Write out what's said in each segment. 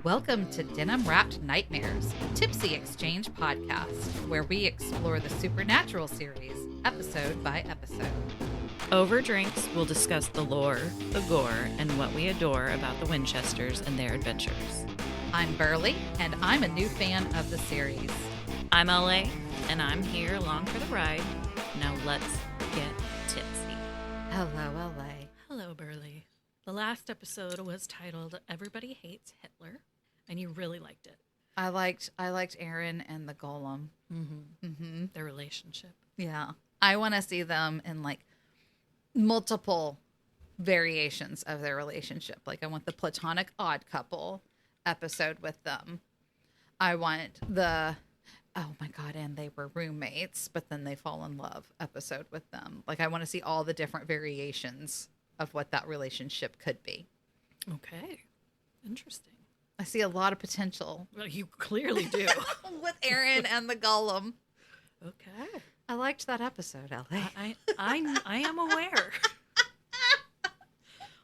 Welcome to Denim-wrapped Nightmares, Tipsy Exchange podcast, where we explore the Supernatural series, episode by episode. Over drinks, we'll discuss the lore, the gore, and what we adore about the Winchesters and their adventures. I'm Berly, and I'm a new fan of the series. I'm LA, and I'm here along for the ride. Now let's get tipsy. Hello, LA. Hello, Berly. The last episode was titled Everybody Hates Hitler, and you really liked it. I liked Aaron and the golem. Their relationship. Yeah. I want to see them in like multiple variations of their relationship. Like I want the platonic odd couple episode with them. I want the, oh my God, and they were roommates, but then they fall in love episode with them. Like I want to see all the different variations of what that relationship could be. Okay. Interesting. I see a lot of potential. Well, you clearly do. With Aaron and the golem. Okay. I liked that episode, LA. I am aware.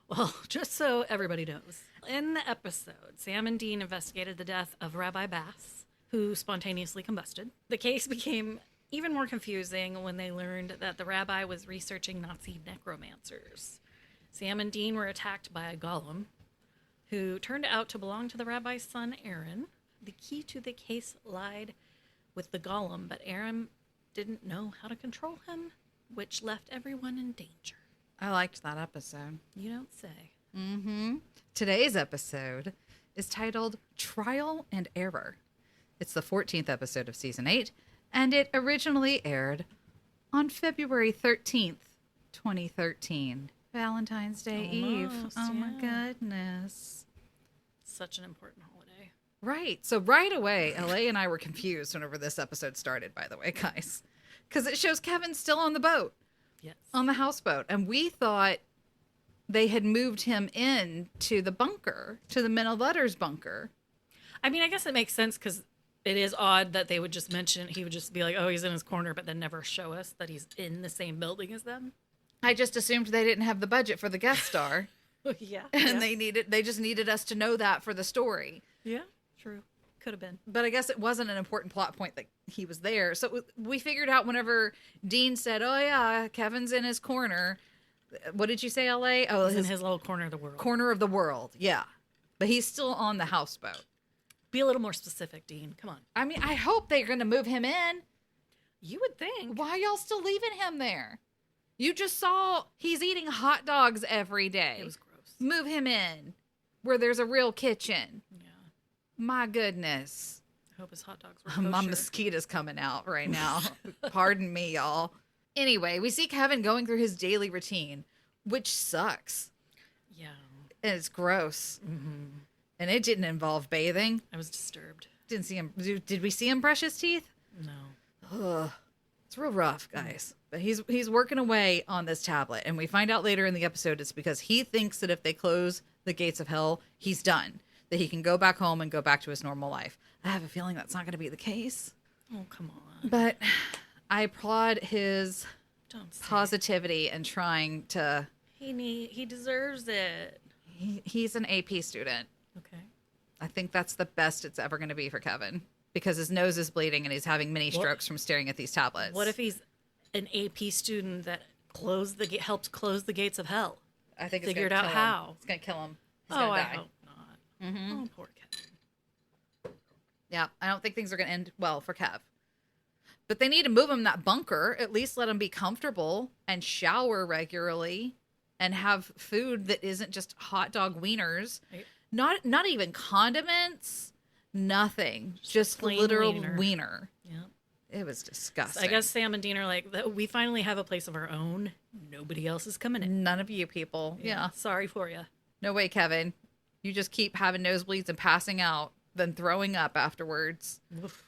Well, just so everybody knows, in the episode, Sam and Dean investigated the death of Rabbi Bass, who spontaneously combusted. The case became even more confusing when they learned that the rabbi was researching Nazi necromancers. Sam and Dean were attacked by a golem, who turned out to belong to the rabbi's son, Aaron. The key to the case lied with the golem, but Aaron didn't know how to control him, which left everyone in danger. I liked that episode. You don't say. Today's episode is titled Trial and Error. It's the 14th episode of Season 8, and it originally aired on February 13th, 2013. Valentine's Day Eve. Oh my goodness. Such an important holiday. Right. So right away, LA and I were confused whenever this episode started, by the way, guys. Because it shows Kevin still on the boat. Yes. On the houseboat. And we thought they had moved him in to the bunker, to the Men of Letters bunker. I mean, I guess it makes sense because it is odd that they would just mention, he would just be like, oh, he's in his corner, but then never show us that he's in the same building as them. I just assumed they didn't have the budget for the guest star. Yeah. And they just needed us to know that for the story. Yeah, true. Could have been. But I guess it wasn't an important plot point that he was there. So we figured out whenever Dean said, oh yeah, Kevin's in his corner. What did you say, LA? Oh, he's in his little corner of the world. Corner of the world. Yeah. But he's still on the houseboat. Be a little more specific, Dean. Come on. I mean, I hope they're going to move him in. You would think. Why y'all still leaving him there? You just saw he's eating hot dogs every day. It was gross. Move him in where there's a real kitchen. Yeah. My goodness. I hope his hot dogs were kosher. My mosquito's coming out right now. Pardon me, y'all. Anyway, we see Kevin going through his daily routine, which sucks. Yeah. And it's gross. Mm-hmm. And it didn't involve bathing. I was disturbed. Didn't see him. Did we see him brush his teeth? No. Ugh. It's real rough, guys. But he's working away on this tablet. And we find out later in the episode it's because he thinks that if they close the gates of hell, he's done. That he can go back home and go back to his normal life. I have a feeling that's not going to be the case. Oh, come on. But I applaud his positivity and trying to... He deserves it. He's an AP student. Okay. I think that's the best it's ever going to be for Kevin. Because his nose is bleeding and he's having mini strokes from staring at these tablets. What if he's an AP student that helped close the gates of hell? I think it's figured out how. It's going to kill him. He's I gonna die. hope not. Mm-hmm. Oh, poor Kevin. Yeah, I don't think things are going to end well for Kev. But they need to move him in that bunker. At least let him be comfortable and shower regularly and have food that isn't just hot dog wieners. Right. Not even condiments. Nothing. Just literal wiener. Yeah. It was disgusting. So I guess Sam and Dean are like, we finally have a place of our own. Nobody else is coming in. None of you people. Yeah. Sorry for you. No way, Kevin. You just keep having nosebleeds and passing out, then throwing up afterwards. Oof.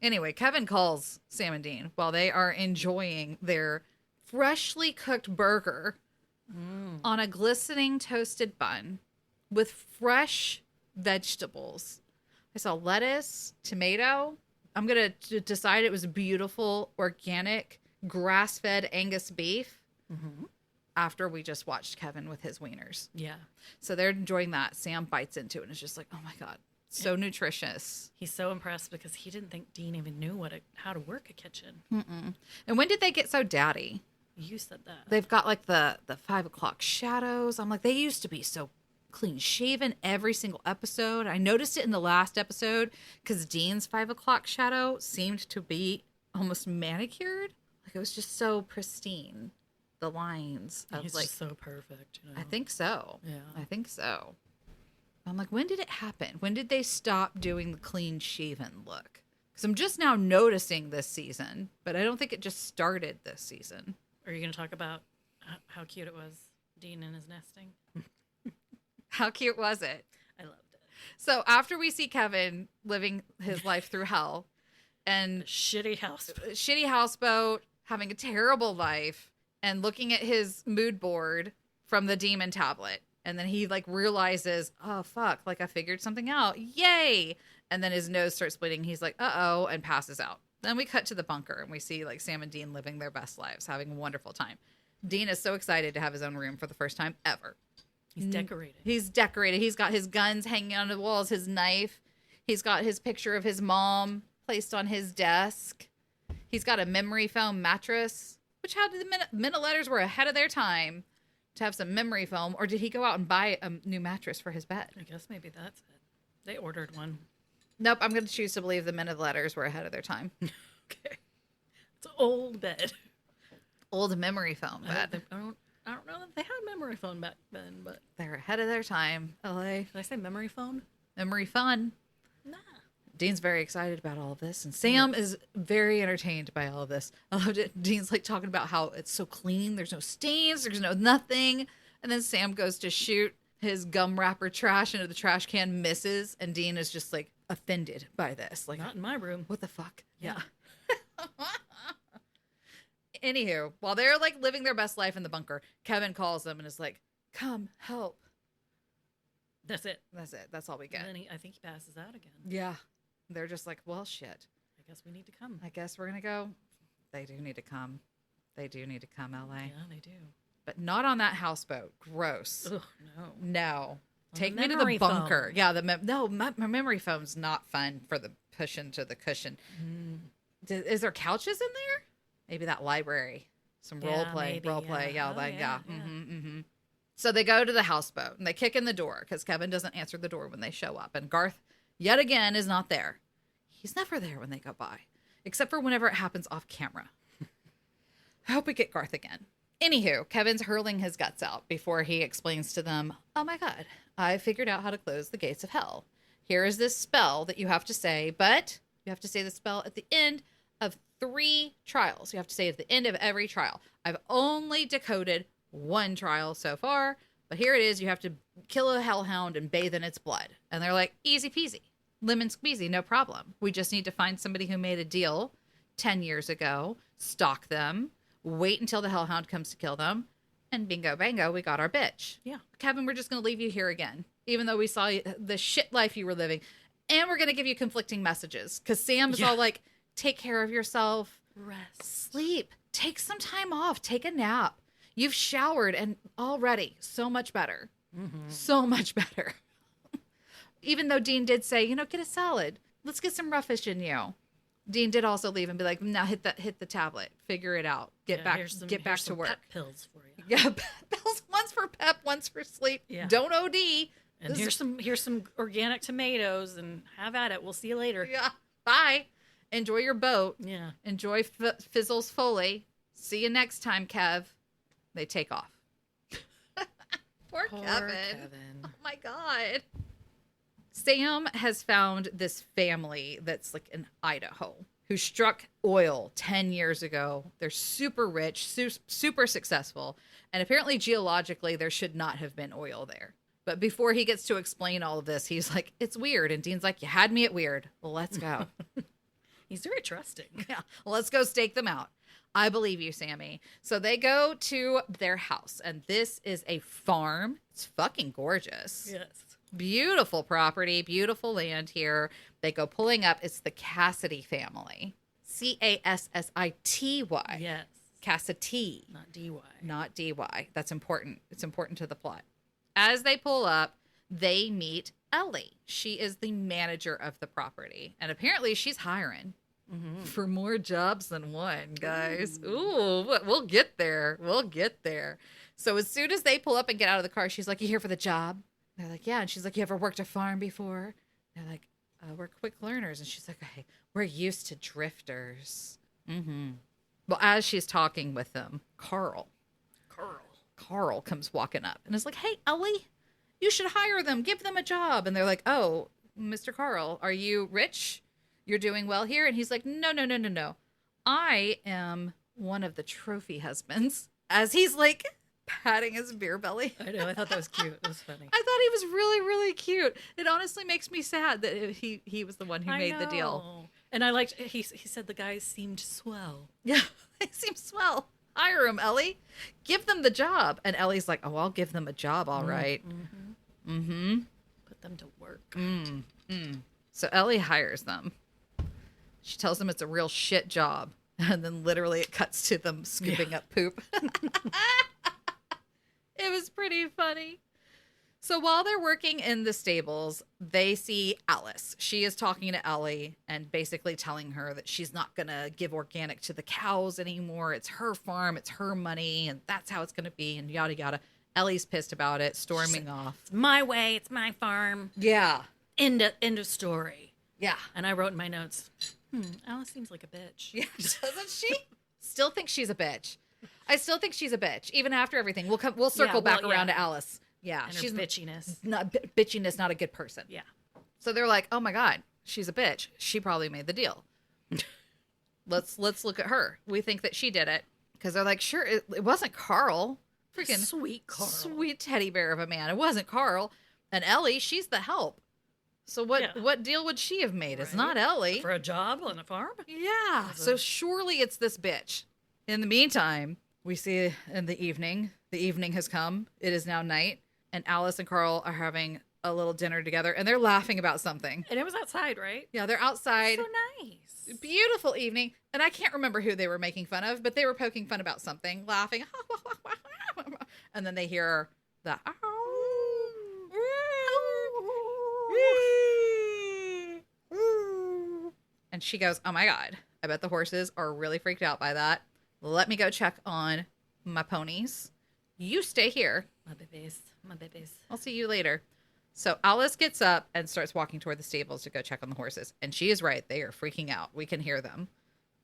Anyway, Kevin calls Sam and Dean while they are enjoying their freshly cooked burger on a glistening toasted bun with fresh vegetables. I saw lettuce, tomato. I'm going to decide it was beautiful, organic, grass-fed Angus beef after we just watched Kevin with his wieners. Yeah. So they're enjoying that. Sam bites into it and is just like, oh my God, So nutritious. He's so impressed because he didn't think Dean even knew how to work a kitchen. And when did they get so daddy? You said that. They've got like the 5 o'clock shadows. I'm like, they used to be so clean shaven every single episode. I noticed it in the last episode because Dean's 5 o'clock shadow seemed to be almost manicured. Like it was just so pristine. The lines. He's like, just so perfect. You know? I think so. Yeah. I think so. I'm like, when did it happen? When did they stop doing the clean shaven look? Because I'm just now noticing this season, but I don't think it just started this season. Are you going to talk about how cute it was, Dean and his nesting? How cute was it? I loved it. So after we see Kevin living his life through hell and Shitty houseboat, having a terrible life, and looking at his mood board from the demon tablet. And then he like realizes, oh, fuck, like I figured something out. Yay. And then his nose starts bleeding. He's like, uh-oh, and passes out. Then we cut to the bunker and we see like Sam and Dean living their best lives, having a wonderful time. Dean is so excited to have his own room for the first time ever. He's decorated. He's decorated. He's got his guns hanging on the walls, his knife. He's got his picture of his mom placed on his desk. He's got a memory foam mattress, which how did the minute letters were ahead of their time to have some memory foam, or did he go out and buy a new mattress for his bed? I guess maybe that's it. They ordered one. Nope, I'm going to choose to believe the minute letters were ahead of their time. Okay. It's an old bed. Old memory foam bed. I don't know that they had memory phone back then, but... They're ahead of their time, LA. Did I say memory phone? Memory fun. Nah. Dean's very excited about all of this, and Sam is very entertained by all of this. I loved it. Dean's like talking about how it's so clean, there's no stains, there's no nothing. And then Sam goes to shoot his gum wrapper trash into the trash can, misses, and Dean is just like offended by this. Like, Not in my room. what the fuck? Yeah. Anywho, while they're like living their best life in the bunker, Kevin calls them and is like, come help. That's it. That's it. That's all we get. And then I think he passes out again. Yeah. They're just like, well, shit. I guess we need to come. I guess we're going to go. They do need to come. They do need to come, LA. Yeah, they do. But not on that houseboat. Gross. Ugh, no. No. Take the me to the memory bunker. foam. Yeah, my memory foam's not fun for the push into the cushion. Is there couches in there? Maybe that library. Some role play. maybe, Role play. yeah. Yeah, Oh, like, yeah, yeah. yeah. Mm-hmm. So they go to the houseboat and they kick in the door because Kevin doesn't answer the door when they show up. And Garth, yet again, is not there. He's never there when they go by, except for whenever it happens off camera. I hope we get Garth again. Anywho, Kevin's hurling his guts out before he explains to them, oh my God, I figured out how to close the gates of hell. Here is this spell that you have to say, but you have to say the spell at the end of 3 trials. You have to say it at the end of every trial. I've only decoded 1 trial so far, but here it is. You have to kill a hellhound and bathe in its blood. And they're like, easy peasy, lemon squeezy, no problem. We just need to find somebody who made a deal 10 years ago, stalk them, wait until the hellhound comes to kill them, and bingo bango, we got our bitch. Yeah. Kevin, we're just going to leave you here again, even though we saw the shit life you were living. And we're going to give you conflicting messages because Sam is all like, take care of yourself. Rest. Sleep. Take some time off. Take a nap. You've showered and already so much better. So much better. Even though Dean did say, get a salad. Let's get some raw fish in you. Dean did also leave and be like, now hit the tablet. Figure it out. Get back to work. Pep pills for you. Yeah, pills. One's for pep, one's for sleep. Yeah. Don't OD. And here's some organic tomatoes and have at it. We'll see you later. Yeah. Bye. Enjoy your boat. Yeah. Enjoy Fizzle's Foley. See you next time, Kev. They take off. Poor Kevin. Oh my God. Sam has found this family that's like in Idaho who struck oil 10 years ago. They're super rich, super successful. And apparently geologically, there should not have been oil there. But before he gets to explain all of this, he's like, it's weird. And Dean's like, you had me at weird. Well, let's go. He's very trusting. Yeah, let's go stake them out. I believe you, Sammy. So they go to their house, and this is a farm. It's fucking gorgeous. Yes. Beautiful property, beautiful land here. They go pulling up. It's the Cassity family. Cassity. Yes. Cassity. Not DY. Not DY. That's important. It's important to the plot. As they pull up, they meet Ellie. She is the manager of the property. And apparently she's hiring for more jobs than one, guys. Ooh, we'll get there. We'll get there. So as soon as they pull up and get out of the car, she's like, "You here for the job?" They're like, "Yeah." And she's like, "You ever worked a farm before?" They're like, "We're quick learners." And she's like, "Okay, we're used to drifters." Well, as she's talking with them, Carl comes walking up and is like, "Hey, Ellie, you should hire them. Give them a job." And they're like, "Oh, Mr. Carl, are you rich? You're doing well here?" And he's like, "No, no, no, no, no. I am one of the trophy husbands." As he's like patting his beer belly. I know. I thought that was cute. It was funny. I thought he was really, really cute. It honestly makes me sad that he was the one who made the deal. And I liked, he said the guys seemed swell. Yeah, they seem swell. Hire him, Ellie. Give them the job. And Ellie's like, "Oh, I'll give them a job, all right." Put them to work. So Ellie hires them. She tells them it's a real shit job. And then literally it cuts to them scooping up poop. It was pretty funny. So while they're working in the stables, they see Alice. She is talking to Ellie and basically telling her that she's not going to give organic to the cows anymore. It's her farm. It's her money. And that's how it's going to be. And yada, yada. Ellie's pissed about it, storming off. It's my way. It's my farm. Yeah. End of story. Yeah. And I wrote in my notes, Alice seems like a bitch. Yeah, doesn't she? Still think she's a bitch. I still think she's a bitch, even after everything. We'll circle back around to Alice. Yeah, and she's her bitchiness. Bitchiness, not a good person. Yeah. So they're like, "Oh my god, she's a bitch. She probably made the deal. Let's look at her. We think that she did it because they're like, sure, it wasn't Carl. Freaking sweet Carl, sweet teddy bear of a man. It wasn't Carl. And Ellie, she's the help. So what deal would she have made? Right. It's not Ellie for a job on a farm. Yeah. So surely it's this bitch. In the meantime, we see in the evening has come. It is now night. And Alice and Carl are having a little dinner together, and they're laughing about something. And it was outside, right? Yeah, they're outside. So nice. Beautiful evening. And I can't remember who they were making fun of, but they were poking fun about something, laughing. And then they hear the and she goes, "Oh my god, I bet the horses are really freaked out by that. Let me go check on my ponies. You stay here. My babies. I'll see you later." So Alice gets up and starts walking toward the stables to go check on the horses. And she is right. They are freaking out. We can hear them.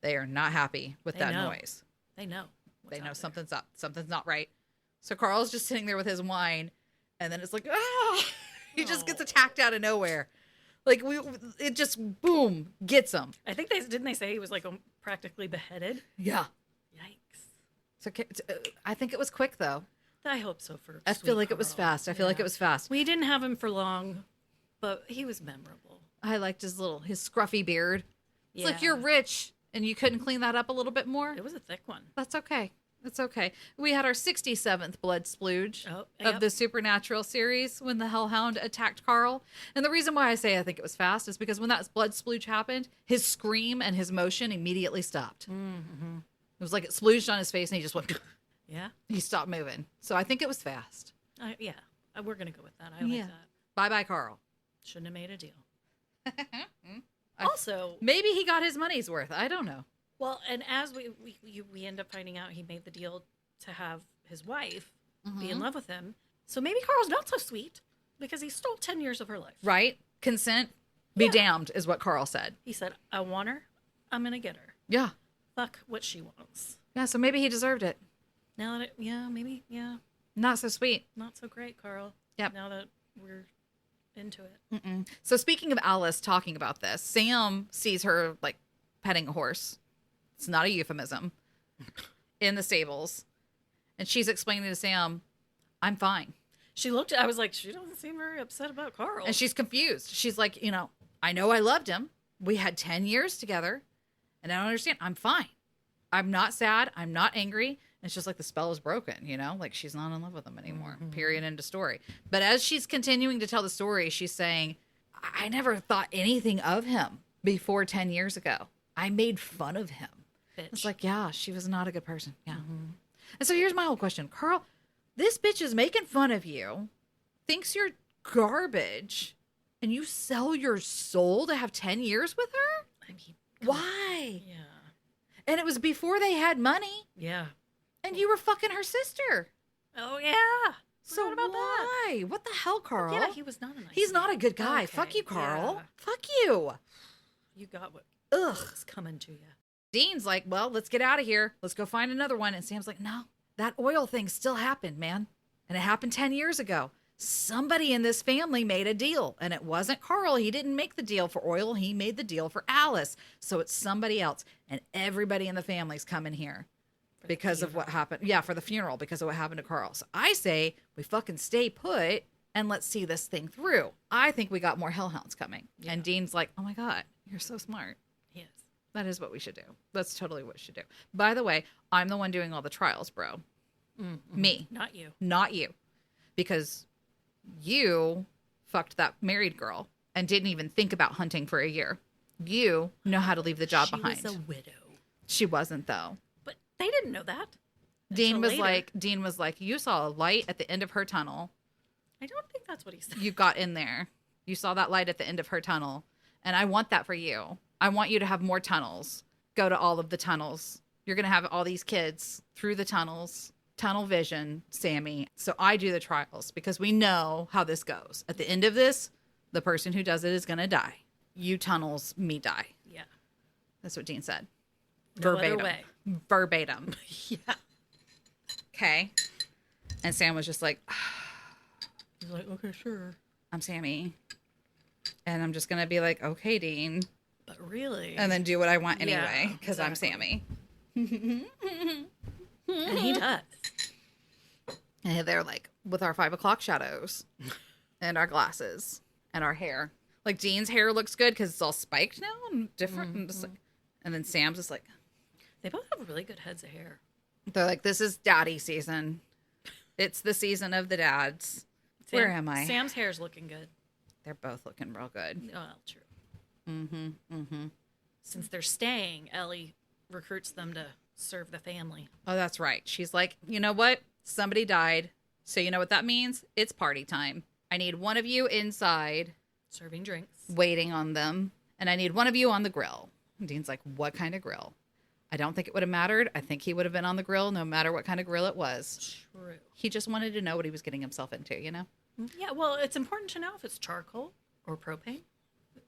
They are not happy with that noise. They know. They know something's up. Something's not right. So Carl's just sitting there with his wine. And then it's like, ah! He just gets attacked out of nowhere. Like, it just, boom, gets him. I think didn't they say he was like practically beheaded? Yeah. Yikes. So I think it was quick, though. I hope so for I feel like Carl. It was fast. I feel like it was fast. We didn't have him for long, but he was memorable. I liked his scruffy beard. It's like, you're rich and you couldn't clean that up a little bit more. It was a thick one. That's okay. It's okay. We had our 67th blood splooge of the Supernatural series when the hellhound attacked Carl. And the reason why I say I think it was fast is because when that blood splooge happened, his scream and his motion immediately stopped. Mm-hmm. It was like it splooged on his face and he just went... Yeah. He stopped moving. So I think it was fast. Yeah. We're going to go with that. I like that. Bye-bye, Carl. Shouldn't have made a deal. Also... Maybe he got his money's worth. I don't know. Well, and as we end up finding out he made the deal to have his wife be in love with him. So maybe Carl's not so sweet because he stole 10 years of her life. Right? Consent. Be damned is what Carl said. He said, "I want her. I'm going to get her." Yeah. Fuck what she wants. Yeah, so maybe he deserved it. Now that maybe. Not so sweet. Not so great, Carl. Yep. Now that we're into it. Mm-mm. So speaking of Alice talking about this, Sam sees her like petting a horse. It's not a euphemism. In the stables. And she's explaining to Sam, "I'm fine." I was like, she doesn't seem very upset about Carl. And she's confused. She's like, I know I loved him. We had 10 years together. And I don't understand. I'm fine. I'm not sad. I'm not angry. It's just like the spell is broken, like she's not in love with him anymore. Mm-hmm. Period. End of story. But as she's continuing to tell the story, she's saying, I never thought anything of him before 10 years ago. I made fun of him. Bitch. It's like, yeah, she was not a good person. Yeah. Mm-hmm. And so here's my whole question. Carl, this bitch is making fun of you, thinks you're garbage and you sell your soul to have 10 years with her? I mean, why? Yeah. And it was before they had money. Yeah. And you were fucking her sister. Oh, yeah. So Forgot about why? that. What the hell, Carl? Yeah, he was not a nice He's not a man. good guy. Okay, Fuck you, Carl. yeah. Fuck you. You got what Ugh. was coming to you. Dean's like, well, let's get out of here. Let's go find another one. And Sam's like, no, that oil thing still happened, man. And it happened 10 years ago. Somebody in this family made a deal. And it wasn't Carl. He didn't make the deal for oil. He made the deal for Alice. So it's somebody else. And everybody in the family's coming here because of what happened. Yeah, for the funeral, because of what happened to Carl. So I say we fucking stay put and let's see this thing through. I think we got more hellhounds coming. Yeah. And Dean's like, oh my God, you're so smart. Yes. That is what we should do. That's totally what we should do. By the way, I'm the one doing all the trials, bro. Mm-hmm. Me. Not you. Not you. Because you fucked that married girl and didn't even think about hunting for a year. You know how to leave the job behind. She was a widow. She wasn't, though. But they didn't know that. Dean was later. like, you saw a light at the end of her tunnel. I don't think that's what he said. You got in there. You saw that light at the end of her tunnel. And I want that for you. I want you to have more tunnels. Go to all of the tunnels. You're going to have all these kids through the tunnels. Tunnel vision, Sammy. So I do the trials because we know how this goes. At the end of this, the person who does it is going to die. You tunnels, me die. Yeah. That's what Dean said. No Verbatim. other way. Verbatim. Yeah. Okay. And Sam was just like, He's like, okay, sure. I'm Sammy. And I'm just going to be like, okay, Dean. But really. And then do what I want anyway Yeah, because I'm Sammy. And he does. And they're like, with our 5 o'clock shadows and our glasses and our hair. Like, Dean's hair looks good because it's all spiked now and different. Mm-hmm. And, just like, and then Sam's just like, They both have really good heads of hair. they're like, this is daddy season. It's the season of the dads. Where am I? Sam's hair's looking good. They're both looking real good. Well, true. Mm-hmm. Mm-hmm. Since they're staying, Ellie recruits them to serve the family. Oh, that's right. She's like, you know what? Somebody died. So you know what that means? It's party time. I need one of you inside Serving drinks. waiting on them. And I need one of you on the grill. And Dean's like, what kind of grill? I don't think it would have mattered. I think he would have been on the grill no matter what kind of grill it was. True. He just wanted to know what he was getting himself into, you know? Yeah, well, it's important to know if it's charcoal or propane.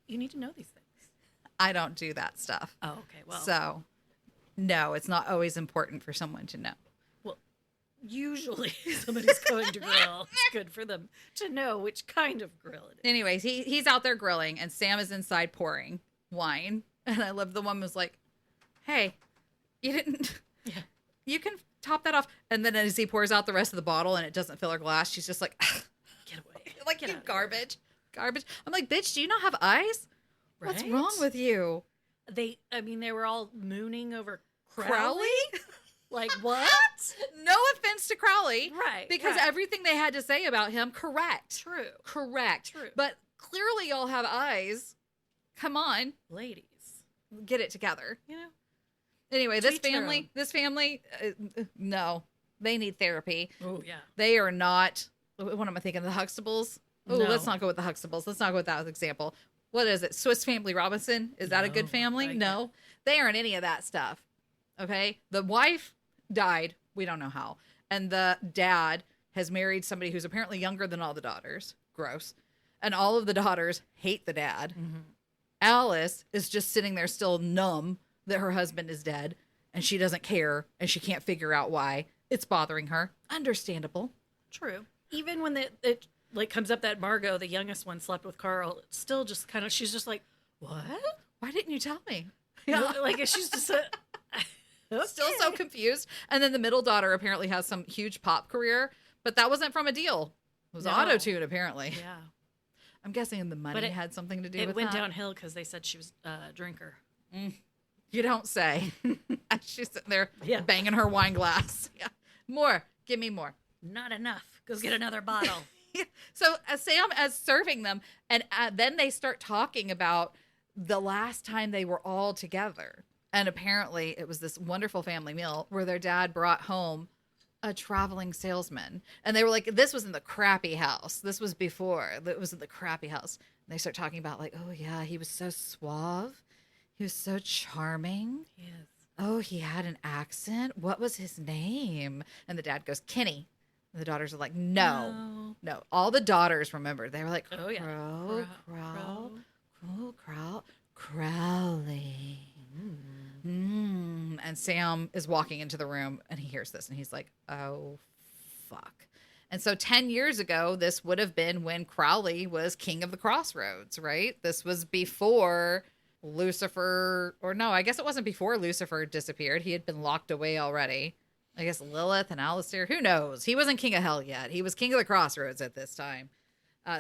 You need to know these things. I don't do that stuff. Oh, okay. Well, So, no, it's not always important for someone to know. usually somebody's going to grill. It's good for them to know which kind of grill it is. Anyways, he's out there grilling and Sam is inside pouring wine. And I love the woman was like, hey, you didn't, Yeah. you can top that off. And then as he pours out the rest of the bottle and it doesn't fill her glass, she's just like, Get away. like, Get you out of garbage. Garbage. I'm like, bitch, do you not have eyes? here. What's Right? wrong with you? They were all mooning over Crowley. Crowley? Like, what? No offense to Crowley. Right. Because right. everything they had to say about him, correct. True. Correct. True. But clearly y'all have eyes. Come on. Ladies. Get it together. You know? Anyway, To this each their family, no. They need therapy. Oh, yeah. They are not, what am I thinking? The Huxtables? Oh, No. let's not go with the Huxtables. Let's not go with that as an example. What is it? Swiss Family Robinson? Is that a No, good family? like No. They aren't any of that stuff. Okay? The wife died. We don't know how. And the dad has married somebody who's apparently younger than all the daughters. Gross. And all of the daughters hate the dad. Mm-hmm. Alice is just sitting there still numb that her husband is dead. And she doesn't care. And she can't figure out why. It's bothering her. Understandable. True. Even when it like comes up that Margot, the youngest one, slept with Carl, it's still just kind of, she's just like, what? Why didn't you tell me? Like, she's just Still so confused. And then the middle daughter apparently has some huge pop career, but that wasn't from a deal. It was No. auto-tune, apparently. Yeah. I'm guessing the money But it- had something to do It with went that. downhill because they said she was a drinker. You don't say. She's sitting there Yeah. banging her wine glass. Yeah. More. Give me more. Not enough. Go get another bottle. So Sam is serving them, and then they start talking about the last time they were all together. And apparently it was this wonderful family meal where their dad brought home a traveling salesman. And they were like, this was in the crappy house. This was before. It was in the crappy house. And they start talking about like, oh yeah, he was so suave. He was so charming. Yes. Oh, he had an accent. What was his name? And the dad goes, Kenny. And the daughters are like, no. All the daughters remembered. They were like, Oh, yeah. Crowley. And Sam is walking into the room and he hears this and he's like, oh, fuck. And so 10 years ago, this would have been when Crowley was king of the crossroads, right? This was before Lucifer, or no, I guess it wasn't before Lucifer disappeared. He had been locked away already. I guess Lilith and Alistair, who knows? He wasn't king of hell yet. He was king of the crossroads at this time.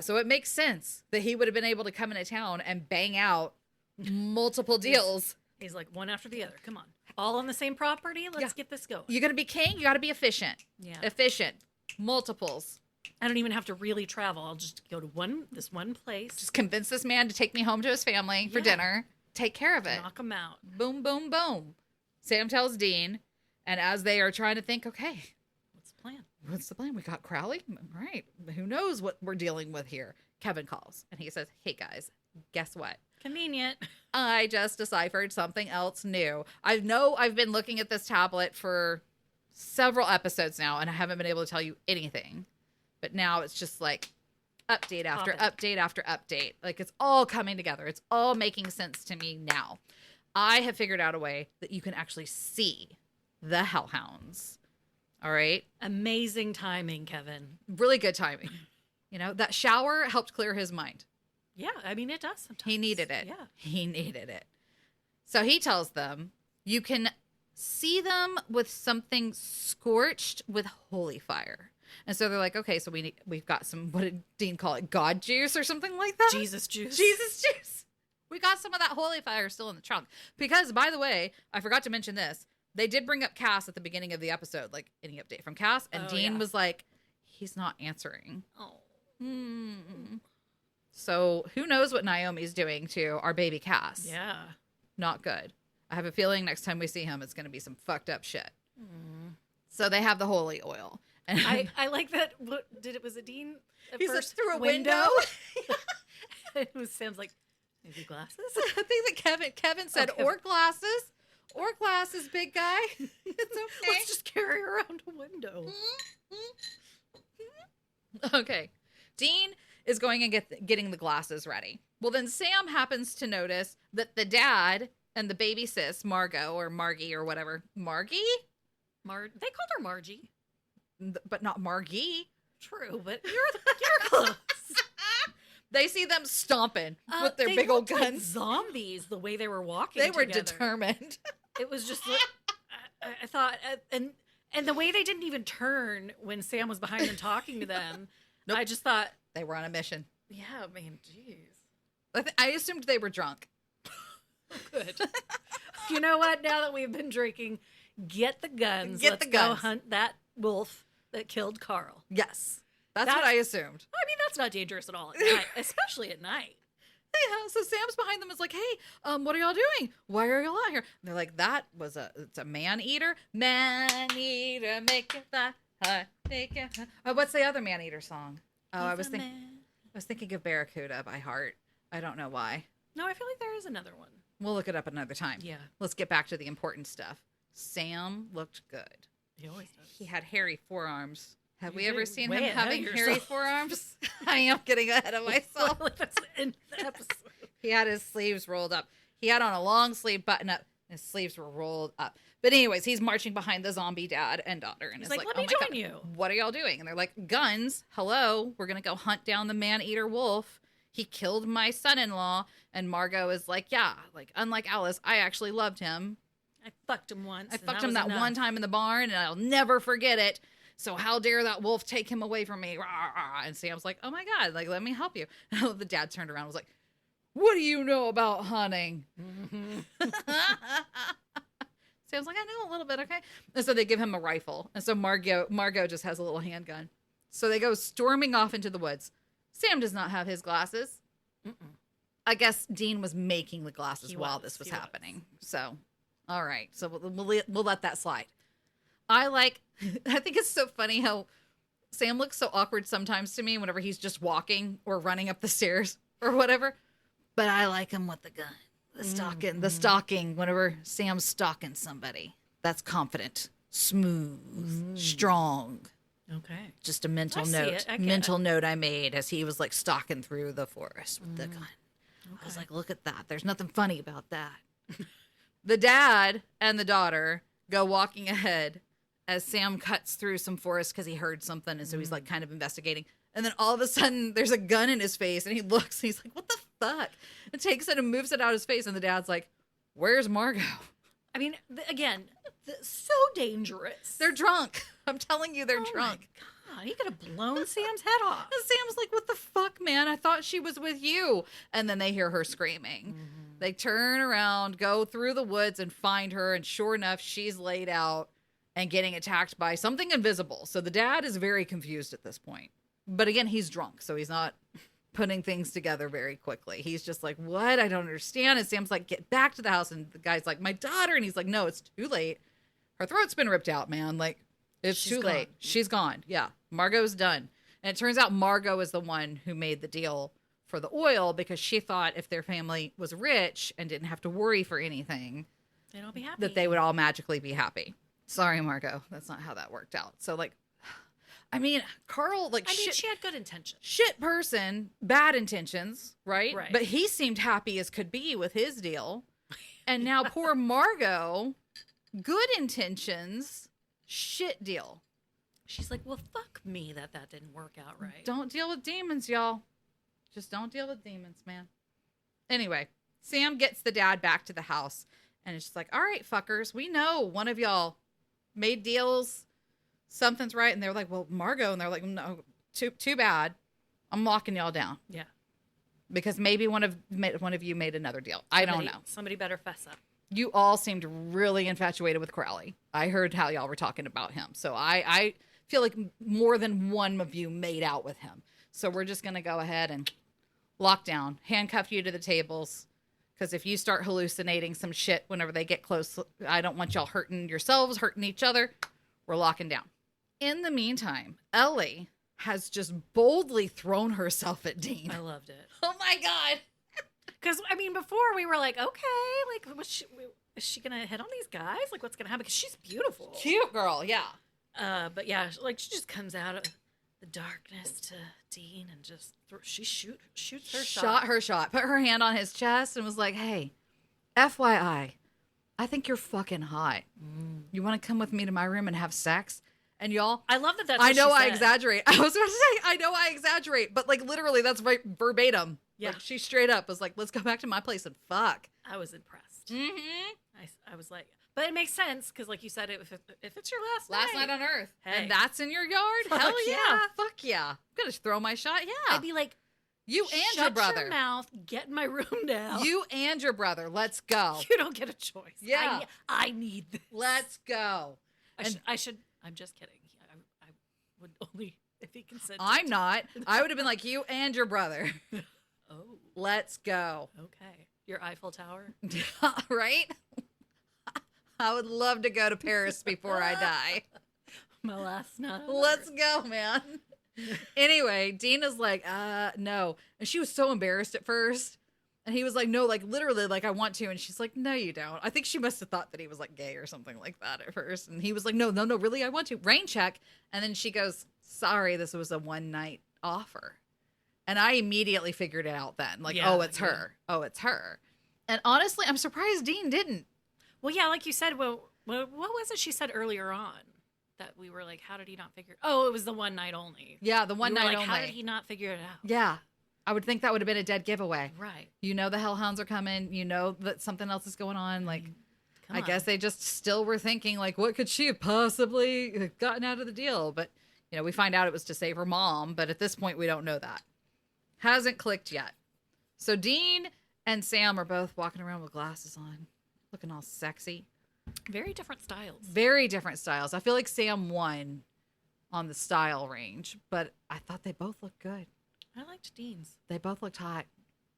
So it makes sense that he would have been able to come into town and bang out multiple deals. He's like, one after the other. Come on. All on the same property? Let's get this going. You're going to be king? You got to be efficient. Yeah. Efficient. Multiples. I don't even have to really travel. I'll just go to this one place. Just convince this man to take me home to his family for dinner. Take care of it. Knock him out. Boom, boom, boom. Sam tells Dean, and as they are trying to think, okay, what's the plan? What's the plan? We got Crowley? Right. Who knows what we're dealing with here? Kevin calls, and he says, hey, guys, guess what? Convenient. I just deciphered something else new. I know I've been looking at this tablet for several episodes now, and I haven't been able to tell you anything. But now it's just like update after update after update. Like it's all coming together. It's all making sense to me now. I have figured out a way that you can actually see the hellhounds. All right. Amazing timing, Kevin. Really good timing. You know, that shower helped clear his mind. Yeah, I mean, it does sometimes. He needed it. Yeah. He needed it. So he tells them, you can see them with something scorched with holy fire. And so they're like, okay, so we've got some, what did Dean call it? God juice or something like that? Jesus juice. Jesus juice. We got some of that holy fire still in the trunk. Because, by the way, I forgot to mention this. They did bring up Cass at the beginning of the episode, like any update from Cass. And Dean was like, he's not answering. Oh. So who knows what Naomi's doing to our baby Cass? Yeah. Not good. I have a feeling next time we see him, it's going to be some fucked up shit. So they have the holy oil. And I like that. Was it Dean? He said through a window. It was Sam's like, maybe glasses? I think that Kevin said, or glasses. Or glasses, big guy. It's okay. Let's just carry around a window. Okay. Dean is going and getting the glasses ready. Well, then Sam happens to notice that the dad and the baby sis, Margot or Margie or whatever. Margie? They called her Margie. But not Margie. True, but you're close. They see them stomping with their big old guns. Like zombies, the way they were walking They were together. determined. It was just like, I thought, and the way they didn't even turn when Sam was behind them talking to them. Nope. I just thought. They were on a mission. Yeah, man, jeez. I assumed they were drunk. Good. You know what? Now that we've been drinking, get the guns. Let's go hunt that wolf that killed Carl. Yes. That's what I assumed. I mean, that's not dangerous at all at night, especially at night. Yeah, so Sam's behind them is like, hey, what are y'all doing? Why are y'all out here? And they're like, it's a man-eater. Man-eater, make it fly, make it fly. What's the other man-eater song? Oh, I was thinking of Barracuda by heart. I don't know why. No, I feel like there is another one. We'll look it up another time. Yeah. Let's get back to the important stuff. Sam looked good. He always does. He had hairy forearms. Have we ever seen him ahead having of hairy yourself. forearms? I am getting ahead of myself. That's the end of the episode. He had his sleeves rolled up. He had on a long sleeve button up. His sleeves were rolled up. But anyways, he's marching behind the zombie dad and daughter. And He's it's like, like, let me join you. What are y'all doing? And they're like, guns. Hello. We're going to go hunt down the man-eater wolf. He killed my son-in-law. And Margot is like, yeah, like unlike Alice, I actually loved him. I fucked him once. I fucked him that one time in the barn and I'll never forget it. So how dare that wolf take him away from me? And Sam's like, oh my God, like, let me help you. The dad turned around and was like, what do you know about hunting? Sam's like, I know a little bit, okay? And so they give him a rifle. And so Margot just has a little handgun. So they go storming off into the woods. Sam does not have his glasses. I guess Dean was making the glasses while this was happening. So, all right. So we'll let that slide. I think it's so funny how Sam looks so awkward sometimes to me whenever he's just walking or running up the stairs or whatever. But I like him with the gun. The stalking, whenever Sam's stalking somebody. That's confident, smooth, strong. Okay. Just a mental note I made as he was like stalking through the forest with the gun. Okay. I was like, look at that. There's nothing funny about that. The dad and the daughter go walking ahead as Sam cuts through some forest because he heard something. And so he's like kind of investigating. And then all of a sudden there's a gun in his face and he looks and he's like, what the fuck? And takes it and moves it out of his face. And the dad's like, where's Margot? I mean, again, so dangerous. They're drunk. I'm telling you, they're drunk. My God, he could have blown Sam's head off. And Sam's like, what the fuck, man? I thought she was with you. And then they hear her screaming. They turn around, go through the woods and find her. And sure enough, she's laid out and getting attacked by something invisible. So the dad is very confused at this point. But again, he's drunk, so he's not putting things together very quickly. He's just like, what? I don't understand. And Sam's like, get back to the house. And the guy's like, my daughter. And he's like, no, it's too late. Her throat's been ripped out, man. Like, it's too late. She's gone. Yeah. Margot's done. And it turns out Margot is the one who made the deal for the oil because she thought if their family was rich and didn't have to worry for anything, they'd all be happy. That they would all magically be happy. Sorry, Margot. That's not how that worked out. So, like, I mean, Carl, like, she had good intentions. Shit person, bad intentions, right? Right. But he seemed happy as could be with his deal. And now poor Margot, good intentions, shit deal. She's like, well, fuck me that didn't work out right. Don't deal with demons, y'all. Just don't deal with demons, man. Anyway, Sam gets the dad back to the house. And it's just like, all right, fuckers, we know one of y'all made deals. Something's right. And they're like, well, Margot. And they're like, no, too bad. I'm locking y'all down. Yeah. Because maybe one of you made another deal. I don't know. Somebody better fess up. You all seemed really infatuated with Crowley. I heard how y'all were talking about him. So I feel like more than one of you made out with him. So we're just going to go ahead and lock down, handcuff you to the tables. Because if you start hallucinating some shit whenever they get close, I don't want y'all hurting yourselves, hurting each other. We're locking down. In the meantime, Ellie has just boldly thrown herself at Dean. I loved it. Oh my God. Because, I mean, before we were like, okay, like, is she going to hit on these guys? Like, what's going to happen? Because she's beautiful. Cute girl, yeah. But yeah, like, she just comes out of the darkness to Dean and just, she shoots her shot. Shot her shot. Put her hand on his chest and was like, hey, FYI, I think you're fucking hot. You want to come with me to my room and have sex? And y'all, I love that that's I know what she I said. exaggerate. I was about to say, I know I exaggerate, but like literally that's right verbatim. Yeah. Like, she straight up was like, let's go back to my place and fuck. I was impressed. Mm-hmm. I was like, but it makes sense because like you said, if it's your last night on Earth. Hey. And that's in your yard? Fuck Hell yeah. yeah. Fuck yeah. I'm going to throw my shot. Yeah. I'd be like, you and shut your brother. your mouth, get in my room now. You and your brother. Let's go. You don't get a choice. Yeah. I need this. Let's go. I should. I'm just kidding. I would only if he consented. I'm not. I would have been like, you and your brother. Oh. Let's go. Okay. Your Eiffel Tower. Right? I would love to go to Paris before I die. My last night. Let's go, man. Anyway, Dina's like, no. And she was so embarrassed at first. And he was like, no, like literally, like I want to. And she's like, no, you don't. I think she must have thought that he was like gay or something like that at first. And he was like, no, really, I want to. Rain check. And then she goes, sorry, this was a one night offer. And I immediately figured it out then. Like, Yeah, oh, it's her. Oh, it's her. And honestly, I'm surprised Dean didn't. Well, yeah, like you said. Well, what was it she said earlier on? That we were like, how did he not figure it? Oh, it was the one night only. Yeah, the one We were night like, only. How did he not figure it out? Yeah. I would think that would have been a dead giveaway. Right. You know the hellhounds are coming. You know that something else is going on. Like, Come I on. guess they just still were thinking, like, what could she have possibly gotten out of the deal? But, you know, we find out it was to save her mom. But at this point, we don't know that. Hasn't clicked yet. So Dean and Sam are both walking around with glasses on, looking all sexy. Very different styles. Very different styles. I feel like Sam won on the style range, but I thought they both looked good. I liked Dean's. They both looked hot.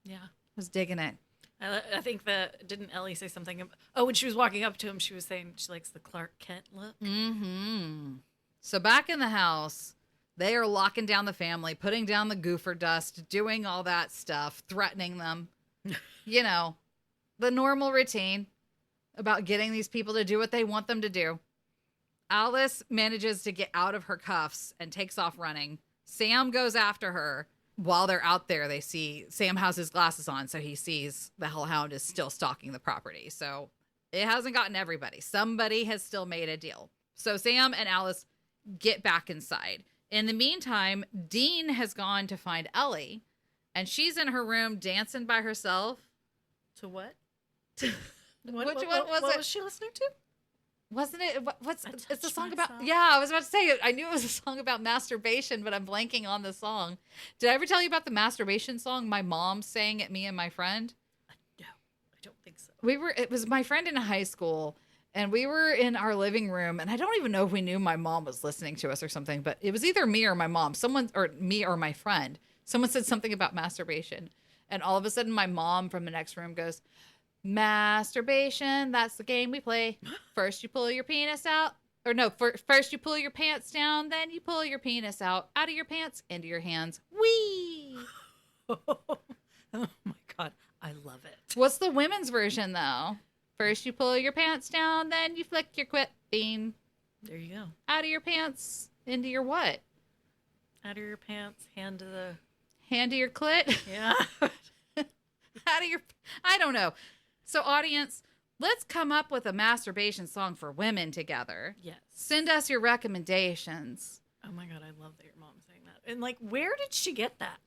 Yeah. Was digging it. I think that, didn't Ellie say something? Oh, when she was walking up to him, she was saying she likes the Clark Kent look. Mm-hmm. So back in the house, they are locking down the family, putting down the goofer dust, doing all that stuff, threatening them. You know, the normal routine about getting these people to do what they want them to do. Alice manages to get out of her cuffs and takes off running. Sam goes after her. While they're out there, they see Sam has his glasses on, so he sees the hellhound is still stalking the property. So it hasn't gotten everybody. Somebody has still made a deal. So Sam and Alice get back inside. In the meantime, Dean has gone to find Ellie, and she's in her room dancing by herself. To what? What was she listening to? Wasn't it? It's a song myself. about. Yeah, I was about to say. I knew it was a song about masturbation, but I'm blanking on the song. Did I ever tell you about the masturbation song my mom sang at me and my friend? No, I don't think so. It was my friend in high school, and we were in our living room, and I don't even know if we knew my mom was listening to us or something, but it was either me or my mom. Me or my friend. Someone said something about masturbation, and all of a sudden, my mom from the next room goes, "Masturbation, that's the game we play. First you pull your penis out. Or no, first you pull your pants down, then you pull your penis out of your pants, into your hands. Whee!" Oh my God, I love it. What's the women's version, though? First you pull your pants down, then you flick your quit bean. There you go. Out of your pants, into your what? Out of your pants, hand to your clit? Yeah. Out of your... I don't know. So, audience, let's come up with a masturbation song for women together. Yes. Send us your recommendations. Oh my God, I love that your mom's saying that. And like, where did she get that?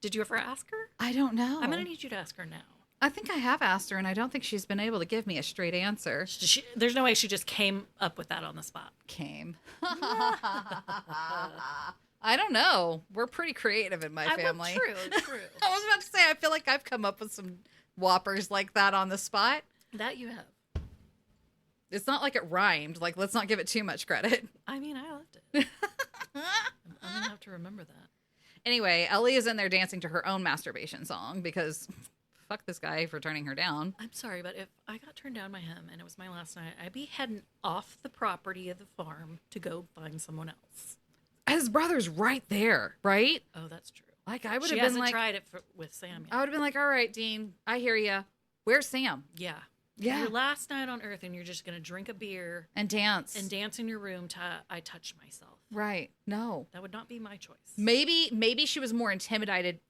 Did you ever ask her? I don't know. I'm going to need you to ask her now. I think I have asked her, and I don't think she's been able to give me a straight answer. There's no way she just came up with that on the spot. I don't know. We're pretty creative in my family. True. I was about to say, I feel like I've come up with some whoppers like that on the spot. That you have. It's not like it rhymed. Like, let's not give it too much credit. I mean, I loved it. I'm going to have to remember that. Anyway, Ellie is in there dancing to her own masturbation song because fuck this guy for turning her down. I'm sorry, but if I got turned down by him and it was my last night, I'd be heading off the property of the farm to go find someone else. His brother's right there, right? Oh, that's true. Like, I would She have been hasn't like... tried it with Sam yet. I would have been like, all right, Dean, I hear you. Where's Sam? Yeah. Yeah. Your last night on Earth, and you're just going to drink a beer and dance in your room to I Touch Myself. Right. No. That would not be my choice. Maybe she was more intimidated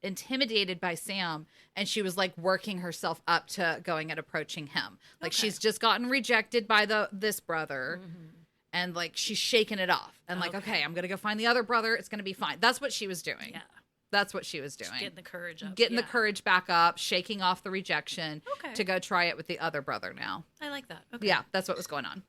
by Sam, and she was like working herself up to going and approaching him. Like, she's just gotten rejected by this brother, and like she's shaking it off. And like, okay, I'm going to go find the other brother. It's going to be fine. That's what she was doing. Yeah. That's what she was doing. Just getting the courage up. Getting the courage back up, shaking off the rejection Okay. to go try it with the other brother now. I like that. Okay. Yeah, that's what was going on.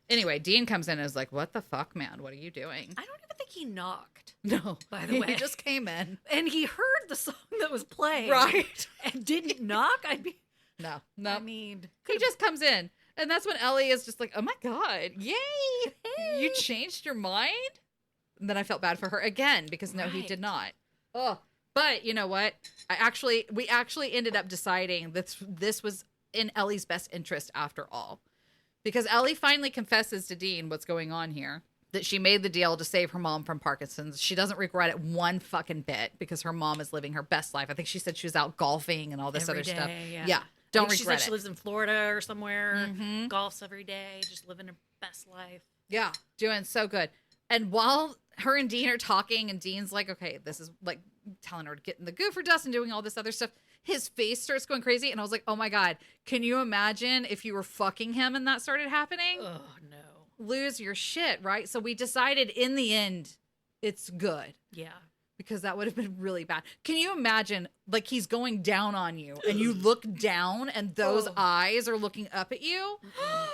Anyway, Dean comes in and is like, what the fuck, man? What are you doing? I don't even think he knocked. No. By the way. He just came in. And he heard the song that was playing. Right. And didn't knock. I'd be... No. I mean... He just comes in. And that's when Ellie is just like, oh my God, yay. Hey. You changed your mind? And then I felt bad for her again because no, he did not. Oh, but you know what? We actually ended up deciding this was in Ellie's best interest after all. Because Ellie finally confesses to Dean what's going on here. That she made the deal to save her mom from Parkinson's. She doesn't regret it one fucking bit because her mom is living her best life. I think she said she was out golfing and all this Every other day, stuff. Yeah. Don't regret she said it. she lives in Florida or somewhere, golfs every day, just living her best life. Yeah, doing so good. And while her and Dean are talking and Dean's like, okay, this is like telling her to get in the goofer dust and doing all this other stuff, his face starts going crazy. And I was like, oh my God, can you imagine if you were fucking him and that started happening? Oh, no. Lose your shit, right? So we decided in the end, it's good. Yeah. Because that would have been really bad. Can you imagine, like, he's going down on you and you look down and those eyes are looking up at you?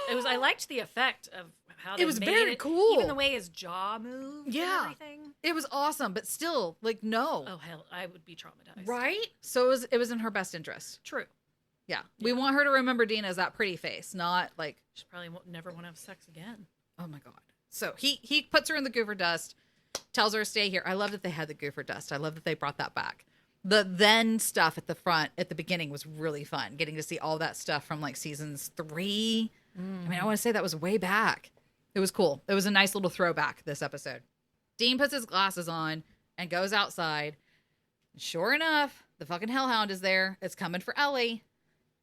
I liked the effect of how they It was made very it, cool. Even the way his jaw moved and everything. It was awesome, but still, like, no. Oh, hell, I would be traumatized. Right? So it was in her best interest. True. Yeah. We want her to remember Dina as that pretty face, not like... She probably won't never want to have sex again. Oh, my God. So he puts her in the goofer dust, tells her to stay here. I love that they had the goofer dust. I love that they brought that back. The then stuff at the front at the beginning was really fun. Getting to see all that stuff from like seasons 3. I mean, I want to say that was way back. It was cool. It was a nice little throwback this episode. Dean puts his glasses on and goes outside. Sure enough, the fucking hellhound is there. It's coming for Ellie.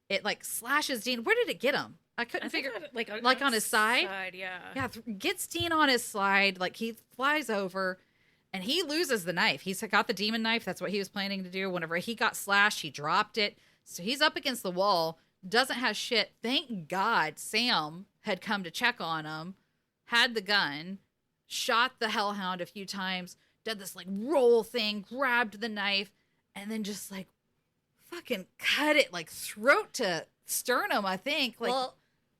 It like slashes Dean. Where did it get him? I couldn't figure. Like on his side. Yeah. Yeah. Gets Dean on his side. Like he flies over, and he loses the knife. He's got the demon knife. That's what he was planning to do. Whenever he got slashed, he dropped it. So he's up against the wall. Doesn't have shit. Thank God Sam had come to check on him. Had the gun. Shot the hellhound a few times. Did this like roll thing. Grabbed the knife, and then just like fucking cut it like throat to sternum. I think. Like, well,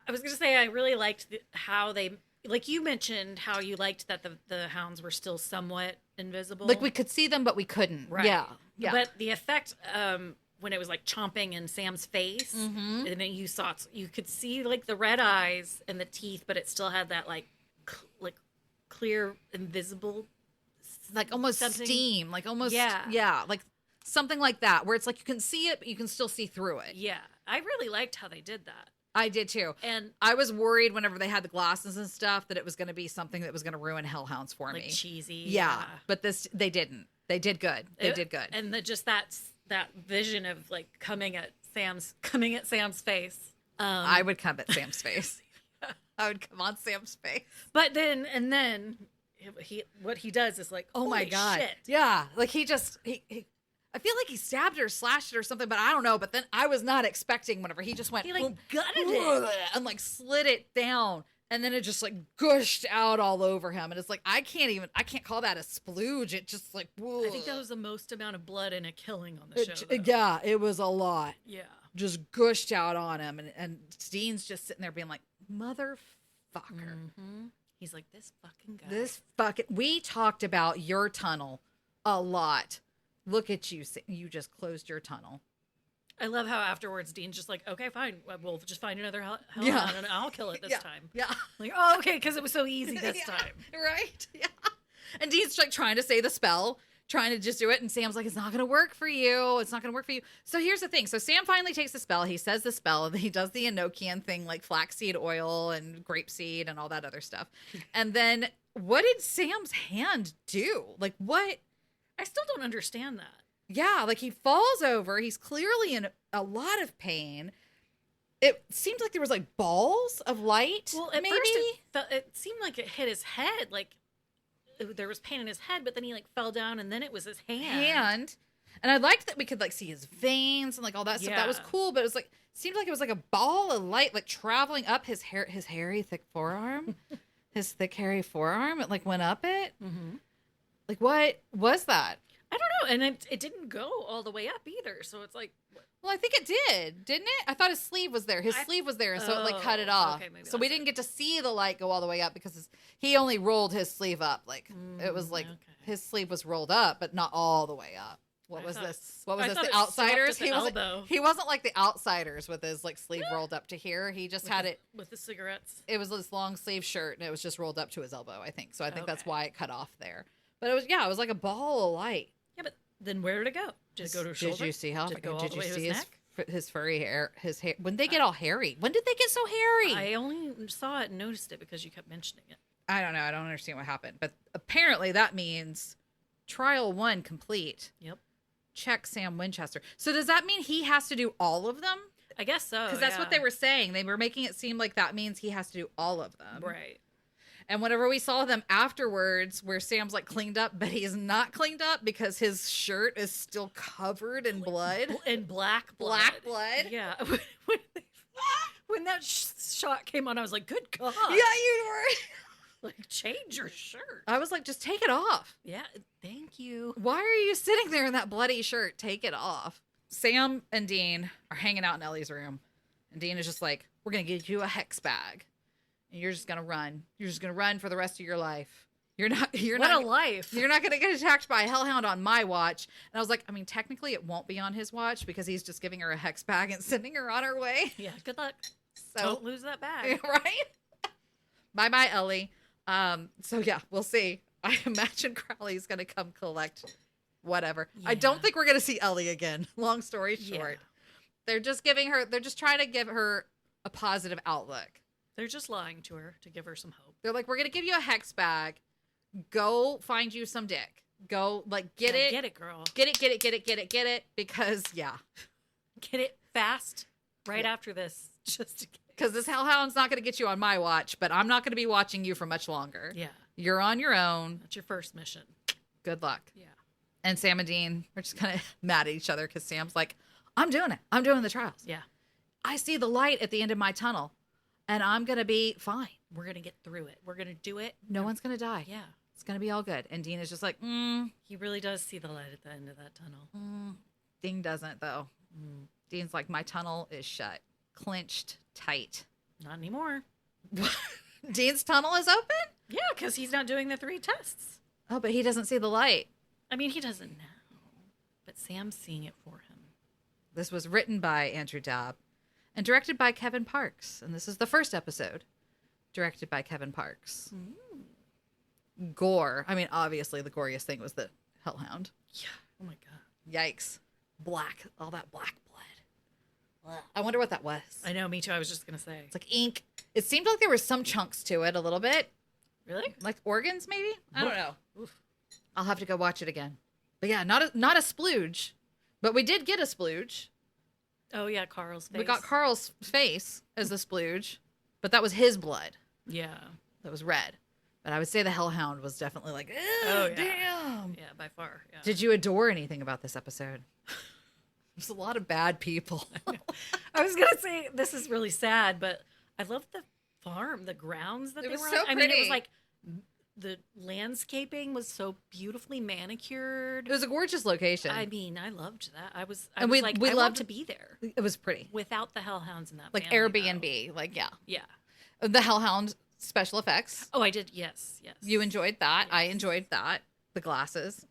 I was gonna say I really liked how they, like you mentioned, how you liked that the hounds were still somewhat invisible. Like we could see them, but we couldn't. Right. Yeah. But the effect when it was like chomping in Sam's face, and then you could see like the red eyes and the teeth, but it still had that like clear invisible, like almost something. steam, like almost yeah, like something like that, where it's like you can see it, but you can still see through it. Yeah, I really liked how they did that. I did too. And I was worried whenever they had the glasses and stuff that it was going to be something that was going to ruin hellhounds for like me. Cheesy. Yeah, but they didn't. They did good. They did good. And just that vision of like coming at Sam's face. I would come at Sam's face. I would come on Sam's face. But then what he does is like, oh my God. Shit. Yeah. Like he I feel like he stabbed her, slashed it or something, but I don't know. But then I was not expecting whenever he just went, he like gutted it and like slid it down. And then it just like gushed out all over him. And it's like, I can't call that a splooge. It just like, whoa. I think that was the most amount of blood in a killing on the show. Yeah, it was a lot. Yeah. Just gushed out on him. And Dean's just sitting there being like, motherfucker. Mm-hmm. He's like, this fucking guy. We talked about your tunnel a lot. Look at you. You just closed your tunnel. I love how afterwards Dean's just like, okay, fine. We'll just find another hellhound and I'll kill it this time. Yeah. Like, oh, okay, because it was so easy this time. Right? Yeah. And Dean's like trying to say the spell, trying to just do it. And Sam's like, it's not going to work for you. It's not going to work for you. So here's the thing. So Sam finally takes the spell. He says the spell. And he does the Enochian thing, like flaxseed oil and grapeseed and all that other stuff. And then what did Sam's hand do? Like what? I still don't understand that. Yeah, like he falls over. He's clearly in a lot of pain. It seemed like there was like balls of light. Well, at maybe first it seemed like it hit his head. Like there was pain in his head, but then he like fell down, and then it was his hand. And I liked that we could like see his veins and like all that stuff. That was cool. But it was like seemed like it was like a ball of light like traveling up his hairy thick forearm, his thick hairy forearm. It like went up it. Mm-hmm. Like what was that? I don't know, and it didn't go all the way up either. So it's like, well, I think it did, didn't it? I thought his sleeve was there. His sleeve was there, and so it like cut it off. Okay, so we didn't get to see the light go all the way up because he only rolled his sleeve up. Like it was like his sleeve was rolled up, but not all the way up. What was this? What was this? The Outsiders? He wasn't like the Outsiders with his like sleeve rolled up to here. He just had it with the cigarettes. It was this long sleeve shirt, and it was just rolled up to his elbow. I think so. I think that's why it cut off there. But it was like a ball of light. Yeah, but then where did it go? Did it go to his shoulder? Did you see how? Did it go all the way to his neck? His furry hair, his hair. When did they get all hairy? When did they get so hairy? I only saw it and noticed it because you kept mentioning it. I don't know. I don't understand what happened. But apparently that means trial 1 complete. Yep. Check Sam Winchester. So does that mean he has to do all of them? I guess so. Because that's what they were saying. They were making it seem like that means he has to do all of them. Right. And whenever we saw them afterwards, where Sam's like cleaned up, but he's not cleaned up because his shirt is still covered in blood. In black blood. Black blood. Yeah. When that shot came on, I was like, good God. Yeah, you were. Like, change your shirt. I was like, just take it off. Yeah, thank you. Why are you sitting there in that bloody shirt? Take it off. Sam and Dean are hanging out in Ellie's room. And Dean is just like, we're going to get you a hex bag. And you're just going to run. You're just going to run for the rest of your life. What a life. You're not going to get attacked by a hellhound on my watch. And I was like, I mean, technically it won't be on his watch because he's just giving her a hex bag and sending her on her way. Yeah, good luck. So, don't lose that bag. Right? Bye-bye, Ellie. So yeah, we'll see. I imagine Crowley's going to come collect whatever. Yeah. I don't think we're going to see Ellie again. Long story short. Yeah. They're just trying to give her a positive outlook. They're just lying to her to give her some hope. They're like, we're going to give you a hex bag. Go find you some dick. Go, like, get it. Get it, girl. Get it. Because, yeah. Get it fast right after this. Just because this hellhound's not going to get you on my watch, but I'm not going to be watching you for much longer. Yeah. You're on your own. That's your first mission. Good luck. Yeah. And Sam and Dean are just kind of mad at each other because Sam's like, I'm doing it. I'm doing the trials. Yeah. I see the light at the end of my tunnel, and I'm going to be fine. We're going to get through it. We're going to do it. No one's going to die. Yeah. It's going to be all good. And Dean is just like, He really does see the light at the end of that tunnel. Dean doesn't, though. Dean's like, my tunnel is shut. Clinched tight. Not anymore. Dean's tunnel is open? Yeah, because he's not doing the 3 tests. Oh, but he doesn't see the light. I mean, he doesn't now. But Sam's seeing it for him. This was written by Andrew Dabb and directed by Kevin Parks. And this is the first episode directed by Kevin Parks. Gore. I mean, obviously the goriest thing was the hellhound. Yeah. Oh my God. Yikes. Black. All that black blood. I wonder what that was. I know, me too. I was just going to say. It's like ink. It seemed like there were some chunks to it a little bit. Really? Like organs, maybe? I don't know. Oof. I'll have to go watch it again. But yeah, not a splooge. But we did get a splooge. Oh, yeah, Carl's face. We got Carl's face as the splooge. But that was his blood. Yeah. That was red. But I would say the hellhound was definitely like, oh, yeah. damn. Yeah, by far. Yeah. Did you adore anything about this episode? There's a lot of bad people. I was going to say, this is really sad, but I love the farm, the grounds that It they was were so on. I mean, it pretty. was like the landscaping was so beautifully manicured. It was a gorgeous location. I mean, I loved that. I was And like, I loved love to be there It was pretty. without the hellhounds in that Like family, Airbnb. though. Like, yeah. Yeah. The hellhound special effects. Oh, I did. Yes. Yes. You enjoyed that. Yes. I enjoyed that. The glasses.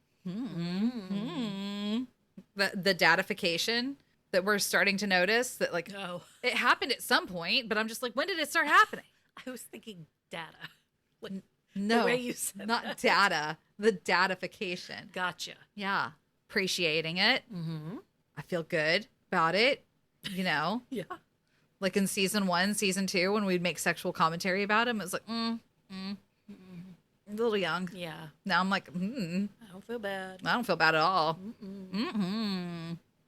The datification that we're starting to notice that, like, No. it happened at some point, but I'm just like, when did it start happening? I was thinking data. Like, No, the way you said not that. data, the datification. Gotcha. Yeah. Appreciating it. Mm-hmm. I feel good about it. You know, Yeah. like in season 1, season 2, when we'd make sexual commentary about him, it was like, a little young. Yeah. Now I'm like, I don't feel bad. I don't feel bad at all.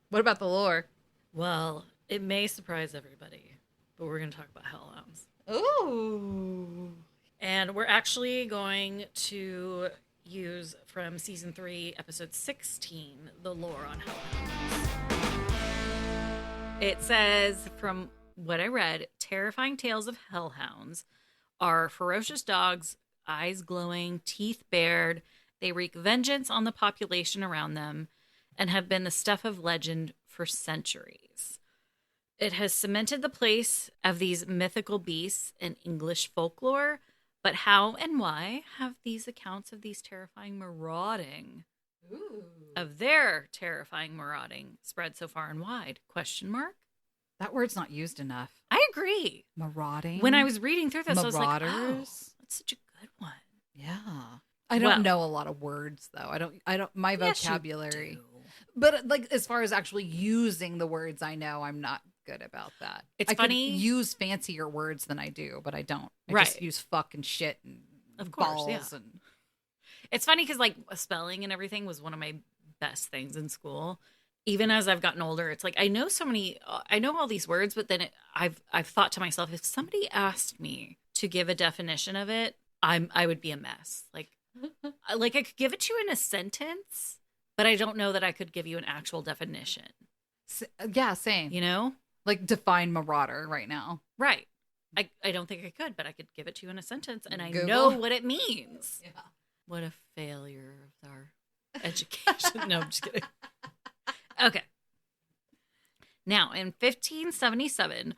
What about the lore? Well, it may surprise everybody, but we're going to talk about hellhounds. Ooh. And we're actually going to use from season 3, episode 16, the lore on hellhounds. It says, from what I read, terrifying tales of hellhounds are ferocious dogs, eyes glowing, teeth bared. They wreak vengeance on the population around them and have been the stuff of legend for centuries. It has cemented the place of these mythical beasts in English folklore, but how and why have these accounts of these terrifying marauding, of their terrifying marauding, spread so far and wide? Question mark? That word's not used enough. I agree. Marauding. When I was reading through this, I was like, Marauders. oh, that's such a good one. Yeah. I don't Well- know a lot of words though. I don't my Yes, you vocabulary. do. But like as far as actually using the words I know, I'm not good about that. It's I funny- could use fancier words than I do, but I don't. I Right. just use fuck and shit and Of course, balls yeah. and It's funny because like spelling and everything was one of my best things in school. Even as I've gotten older, it's like I know all these words, but then I've thought to myself, if somebody asked me to give a definition of it, I would be a mess. Like I could give it to you in a sentence, but I don't know that I could give you an actual definition. yeah, same. You know? Like define marauder right now. Right. I don't think I could, but I could give it to you in a sentence and I Google. know what it means. Yeah. What a failure of our education. No, I'm just kidding. Okay. Now, in 1577,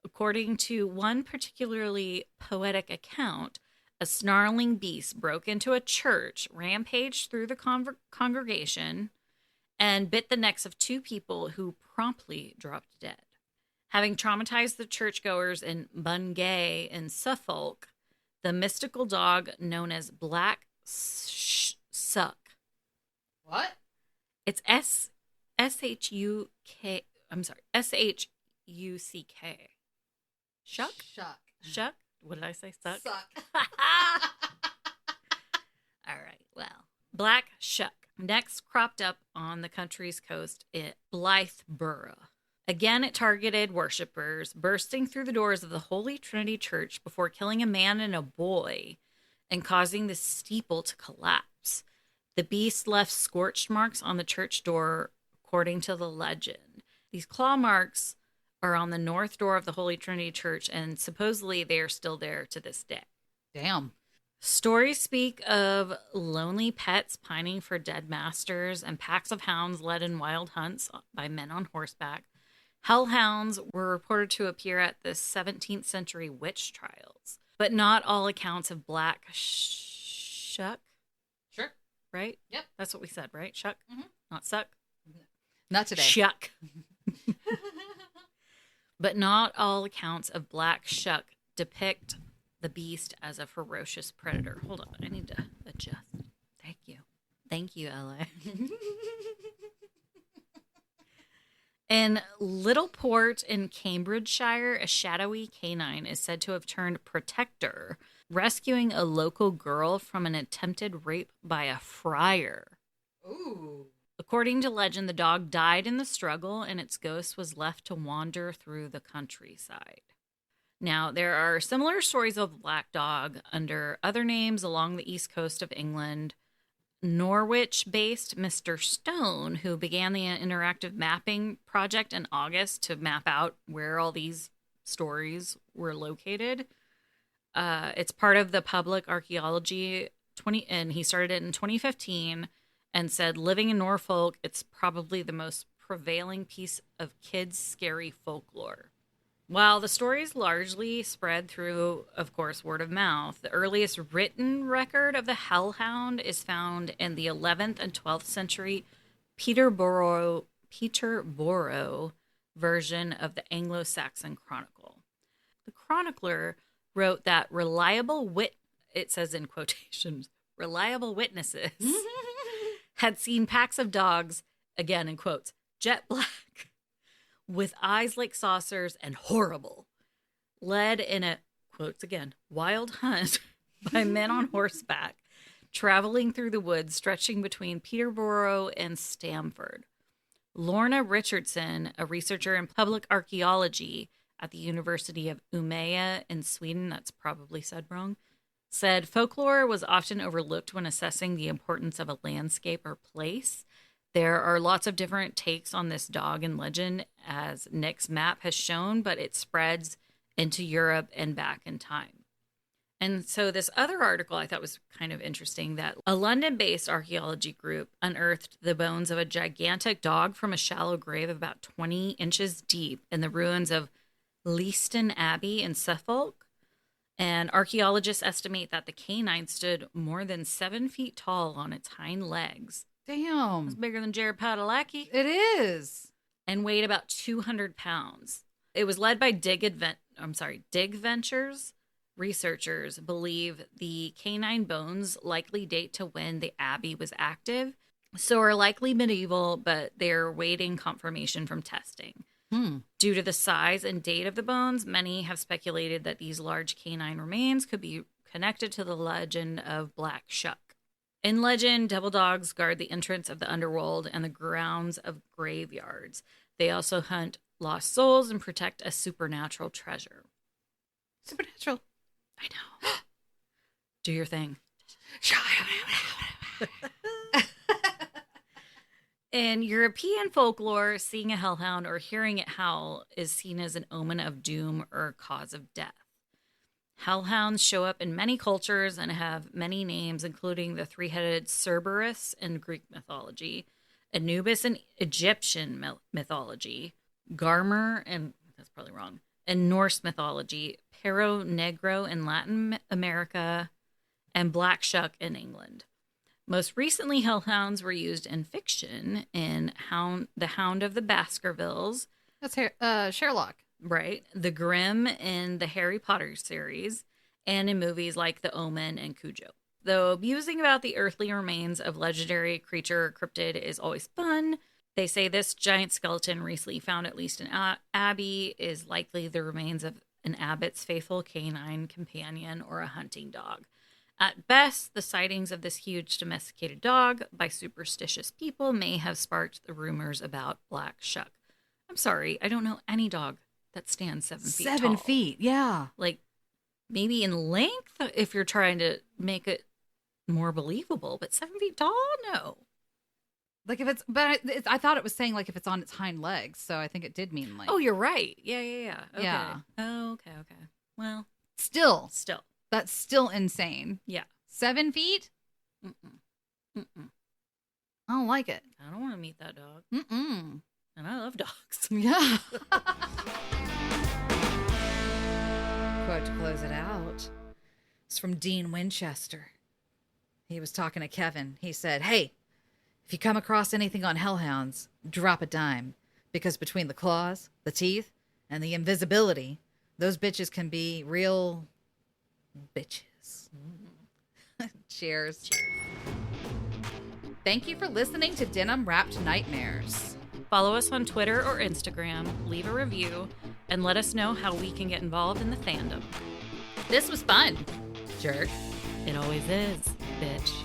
according to one particularly poetic account, a snarling beast broke into a church, rampaged through the congregation, and bit the necks of 2 people who promptly dropped dead. Having traumatized the churchgoers in Bungay in Suffolk, the mystical dog known as Black Suck. What? It's S-H-U-K. I'm sorry, S-H-U-C-K. Shuck? Shuck. Shuck? What did I say? Suck? Suck. All right, well. Black shuck. Next cropped up on the country's coast at Blytheborough. Again, it targeted worshippers, bursting through the doors of the Holy Trinity Church before killing a man and a boy and causing the steeple to collapse. The beast left scorched marks on the church door, according to the legend. These claw marks are on the north door of the Holy Trinity Church, and supposedly they are still there to this day. Damn. Stories speak of lonely pets pining for dead masters and packs of hounds led in wild hunts by men on horseback. Hellhounds were reported to appear at the 17th century witch trials, but not all accounts of black shuck. Sure. Right? Yep. That's what we said, right? Shuck? Mm-hmm. Not suck? Not today. Shuck. But not all accounts of black shuck depict the beast as a ferocious predator. Hold on, I need to adjust. Thank you. Thank you, LA. In Littleport in Cambridgeshire, a shadowy canine is said to have turned protector, rescuing a local girl from an attempted rape by a friar. Ooh. According to legend, the dog died in the struggle and its ghost was left to wander through the countryside. Now, there are similar stories of the black dog under other names along the east coast of England. Norwich-based Mr. Stone, who began the interactive mapping project in August to map out where all these stories were located. It's part of the public archaeology, and he started it in 2015 and said, living in Norfolk, it's probably the most prevailing piece of kids' scary folklore. While the stories largely spread through, of course, word of mouth, the earliest written record of the hellhound is found in the 11th and 12th century Peterborough version of the Anglo-Saxon Chronicle. The chronicler wrote that it says in quotations, reliable witnesses had seen packs of dogs, again in quotes, jet black, with eyes like saucers and horrible, led in a, quotes again, wild hunt by men on horseback, traveling through the woods stretching between Peterborough and Stamford. Lorna Richardson, a researcher in public archaeology at the University of Umeå in Sweden, that's probably said wrong, said folklore was often overlooked when assessing the importance of a landscape or place. There are lots of different takes on this dog and legend, as Nick's map has shown, but it spreads into Europe and back in time. And so this other article I thought was kind of interesting, that a London-based archaeology group unearthed the bones of a gigantic dog from a shallow grave about 20 inches deep in the ruins of Leiston Abbey in Suffolk. And archaeologists estimate that the canine stood more than 7 feet tall on its hind legs. Damn. It's bigger than Jared Padalecki. It is. And weighed about 200 pounds. It was led by Dig Ventures. Researchers believe the canine bones likely date to when the abbey was active, so are likely medieval, but they're waiting confirmation from testing. Due to the size and date of the bones, many have speculated that these large canine remains could be connected to the legend of Black Shuck. In legend, devil dogs guard the entrance of the underworld and the grounds of graveyards. They also hunt lost souls and protect a supernatural treasure. Supernatural. I know. Do your thing. In European folklore, seeing a hellhound or hearing it howl is seen as an omen of doom or cause of death. Hellhounds show up in many cultures and have many names, including the three-headed Cerberus in Greek mythology, Anubis in Egyptian mythology, Garmer, and that's probably wrong, in Norse mythology, Perro Negro in Latin America, and Black Shuck in England. Most recently, hellhounds were used in fiction in The Hound of the Baskervilles. That's Sherlock. Right. The Grimm in the Harry Potter series, and in movies like The Omen and Cujo. Though musing about the earthly remains of legendary creature or cryptid is always fun, they say this giant skeleton recently found at least in Abbey is likely the remains of an abbot's faithful canine companion or a hunting dog. At best, the sightings of this huge domesticated dog by superstitious people may have sparked the rumors about Black Shuck. I'm sorry, I don't know any dog that stands 7 feet tall. 7 feet, yeah. Like, maybe in length if you're trying to make it more believable, but 7 feet tall? No. Like if it's, but I thought it was saying like if it's on its hind legs, so I think it did mean like. Oh, you're right. Yeah. Okay. Yeah. Oh, okay. Well, still, that's still insane. Yeah. 7 feet? I don't like it. I don't want to meet that dog. And I love dogs. Yeah. Quote to close it out. It's from Dean Winchester. He was talking to Kevin. He said, "Hey, if you come across anything on hellhounds, drop a dime. Because between the claws, the teeth, and the invisibility, those bitches can be real bitches." Cheers. Thank you for listening to Denim-Wrapped Nightmares. Follow us on Twitter or Instagram, leave a review, and let us know how we can get involved in the fandom. This was fun, jerk. It always is, bitch.